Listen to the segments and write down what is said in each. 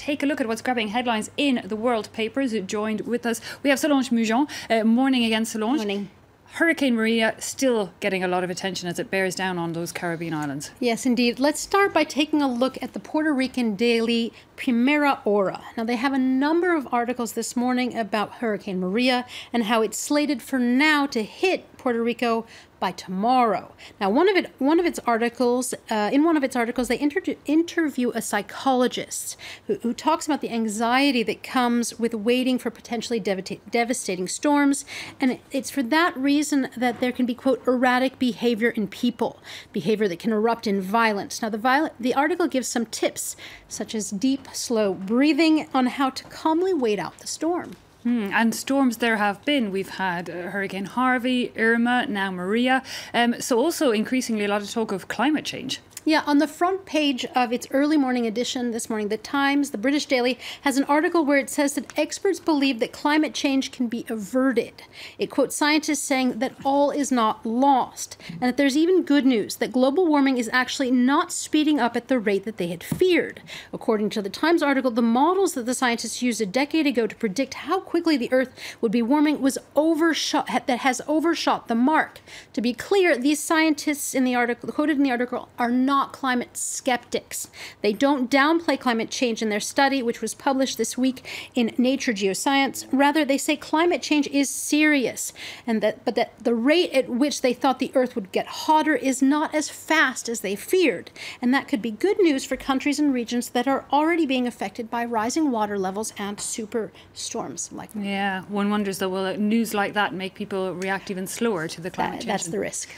take a look at what's grabbing headlines in the world papers. Joined with us, we have Solange Moujon. Morning again, Solange. Morning. Hurricane Maria still getting a lot of attention as it bears down on those Caribbean islands. Yes, indeed. Let's start by taking a look at the Puerto Rican daily Primera Hora. Now, they have a number of articles this morning about Hurricane Maria and how it's slated for now to hit Puerto Rico by tomorrow. Now, in one of its articles, they interview a psychologist who talks about the anxiety that comes with waiting for potentially devastating storms, and it's for that reason that there can be, quote, erratic behavior in people, behavior that can erupt in violence. Now, the article gives some tips, such as deep, slow breathing on how to calmly wait out the storm. And storms there have been. We've had Hurricane Harvey, Irma, now Maria. So also increasingly a lot of talk of climate change. Yeah, on the front page of its early morning edition this morning, The Times, the British Daily, has an article where it says that experts believe that climate change can be averted. It quotes scientists saying that all is not lost, and that there's even good news, that global warming is actually not speeding up at the rate that they had feared. According to the Times article, the models that the scientists used a decade ago to predict how quickly the Earth would be warming has overshot the mark. To be clear, these scientists in the article, quoted in the article, are not climate skeptics. They don't downplay climate change in their study, which was published this week in Nature Geoscience. Rather, they say climate change is serious, and that the rate at which they thought the Earth would get hotter is not as fast as they feared. And that could be good news for countries and regions that are already being affected by rising water levels and superstorms. Yeah, one wonders though, will news like that make people react even slower to the climate change? That's the risk.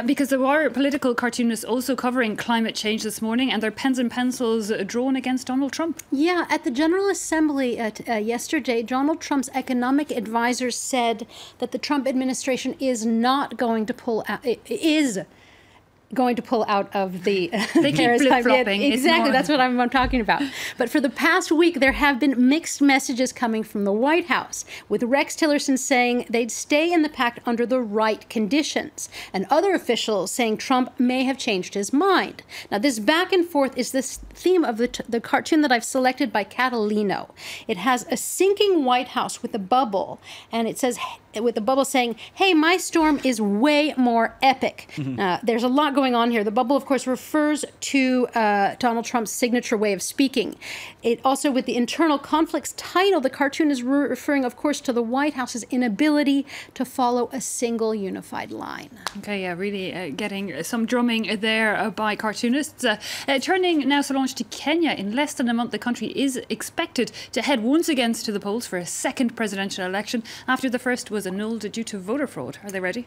Because there were political cartoonists also covering climate change this morning, and their pens and pencils drawn against Donald Trump. Yeah, at the General Assembly yesterday, Donald Trump's economic advisors said that the Trump administration is not going to pull out, of the they keep flip-flopping. Exactly, that's what I'm talking about. But for the past week, there have been mixed messages coming from the White House, with Rex Tillerson saying they'd stay in the pact under the right conditions, and other officials saying Trump may have changed his mind. Now, this back and forth is this theme of the cartoon that I've selected by Catalino. It has a sinking White House with a bubble, and it says, with the bubble saying, hey, my storm is way more epic. There's a lot going on here. The bubble, of course, refers to Donald Trump's signature way of speaking. It also, with the internal conflicts title, the cartoon is referring, of course, to the White House's inability to follow a single unified line. Okay, yeah, really getting some drumming there by cartoonists. Turning now, Solange, to Kenya. In less than a month, the country is expected to head once again to the polls for a second presidential election after the first was annulled due to voter fraud. Are they ready?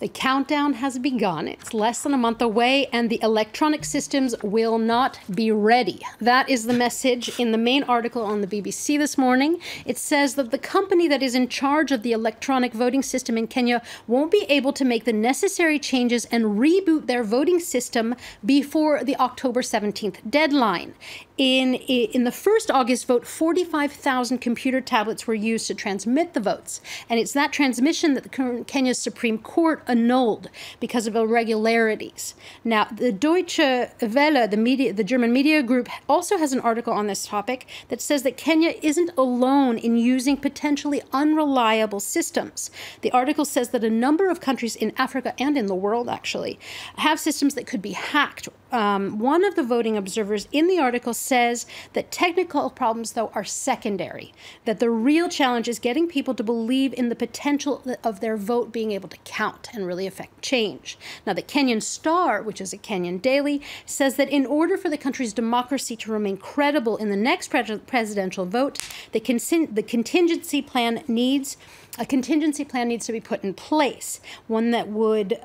The countdown has begun. It's less than a month away, and the electronic systems will not be ready. That is the message in the main article on the BBC this morning. It says that the company that is in charge of the electronic voting system in Kenya won't be able to make the necessary changes and reboot their voting system before the October 17th deadline. In the first August vote, 45,000 computer tablets were used to transmit the votes. And it's that transmission that Kenya's Supreme Court annulled because of irregularities. Now, the Deutsche Welle, the German media group, also has an article on this topic that says that Kenya isn't alone in using potentially unreliable systems. The article says that a number of countries in Africa and in the world, actually, have systems that could be hacked. One of the voting observers in the article says that technical problems, though, are secondary, that the real challenge is getting people to believe in the potential of their vote being able to count and really affect change. Now, the Kenyan Star, which is a Kenyan daily, says that in order for the country's democracy to remain credible in the next presidential vote, the contingency plan needs to be put in place, one that would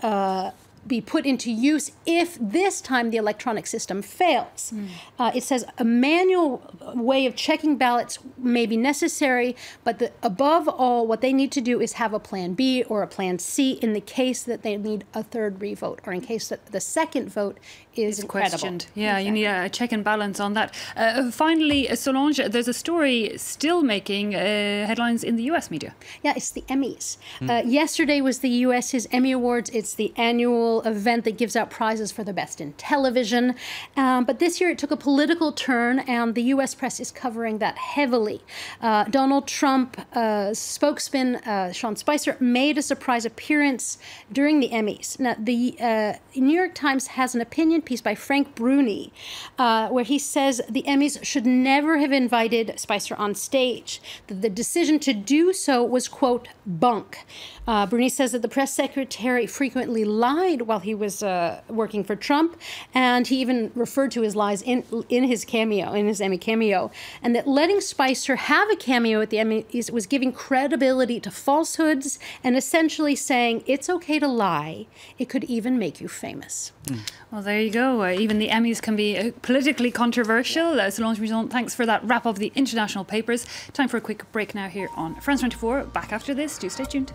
be put into use if this time the electronic system fails. It says a manual way of checking ballots may be necessary, but above all, what they need to do is have a plan B or a plan C in the case that they need a third revote, or in case that the second vote is questioned. Yeah, exactly. You need a check and balance on that. Finally, Solange, there's a story still making headlines in the US media. Yeah, it's the Emmys. Yesterday was the US's Emmy Awards. It's the annual event that gives out prizes for the best in television. But this year it took a political turn, and the US press is covering that heavily. Donald Trump spokesman Sean Spicer made a surprise appearance during the Emmys. Now, the New York Times has an opinion piece by Frank Bruni where he says the Emmys should never have invited Spicer on stage. The decision to do so was, quote, bunk. Bruni says that the press secretary frequently lied while he was working for Trump, and he even referred to his lies in his Emmy cameo, and that letting Spicer have a cameo at the Emmys was giving credibility to falsehoods and essentially saying it's okay to lie. It could even make you famous. Well, there you go. Even the Emmys can be politically controversial. Solange Mouton, thanks for that wrap of the international papers. Time for a quick break now here on France 24. Back after this. Do stay tuned.